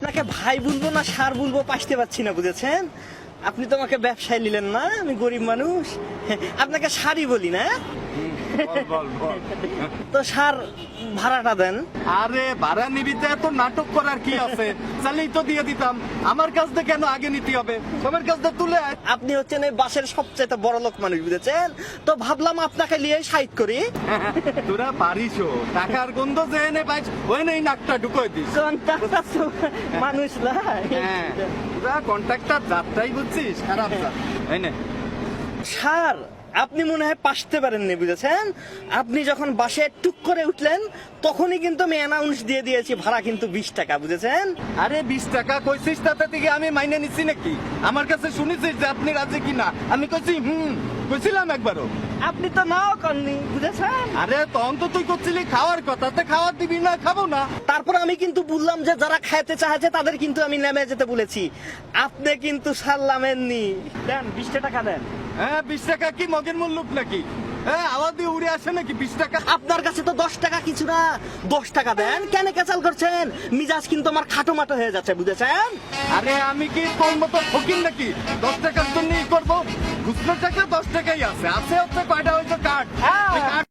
আপনাকে ভাই বলবো না সার বলবো পাইতে পারছি না, বুঝেছেন? আপনি তো আমাকে ব্যবসায় নিলেন না, আমি গরিব মানুষ, আপনাকে সারই বলি না। বল। তো সার ভাড়াটা দেন। আরে ভাড়া নিবি তো এত নাটক করার কি আছে? চাইলেই তো দিয়ে দিতাম। আমার কাছ থেকে কেন আগে নিতে হবে? তোমার কাছ থেকে তুলে আয়। আপনি হচ্ছেন এই বাসের সবচেয়ে বড় লোক মানুষ, বুঝেছেন? তো ভাবলাম আপনাকে নিয়ে সাইড করি। তোরা পারিসও টাকার গন্ধ যে এনে পাইছ ওই নেই নাকটা ঢুকোয় দিস। কন্ট্রাক্টর তো মানুষ না। হ্যাঁ তোরা কন্ট্রাক্টর যাত্রাই বুঝছিস খারাপ যা এই নে। সার আপনি মনে হয় পাসতে পারেননি, বুঝেছেন? আপনি যখন বাসে টুক করে উঠলেন তখনই কিন্তু আমি অ্যানাউন্স দিয়ে দিয়েছি ভাড়া কিন্তু 20 টাকা, বুঝেছেন? আরে 20 টাকা কইছিস তাতে থেকে আমি মাইনে নিচ্ছি নাকি? আমার কাছে শুনেছিস যে আপনি রাজি কিনা? আমি কইছি কইছিলাম একবারও। আপনি তো নাও করেননি, বুঝেছেন? আরে তখন তো তুই করছিলি খাওয়ার কথা, তে খাওয়ার দিবি না খাবো না। তারপর আমি কিন্তু বললাম যে যারা খাইতে চাইছে তাদের কিন্তু আমি নেমে যেতে বলেছি, আপনি কিন্তু সারলামেননি। দেন 20 টাকা দেন। হ্যাঁ 20 টাকা কি মগের মূল্য নাকি? হ্যাঁ আওয়াজ দিয়ে উড়ে আসে নাকি 20 টাকা? আপনার কাছে তো 10 টাকা কিছু না, 10 টাকা দেন। কেন ক্যাচাল করছেন? মিজাজ কিন্তু আমার খাটো মাটো হয়ে যাচ্ছে, বুঝেছেন? আরে আমি কি তোর মতো ফকির নাকি 10 টাকার জন্যই করবো? খুচরো টাকা 10 টাকাই আছে, আছে হচ্ছে কয়টা হয়তো কার্ড। হ্যাঁ। ওই কার্ড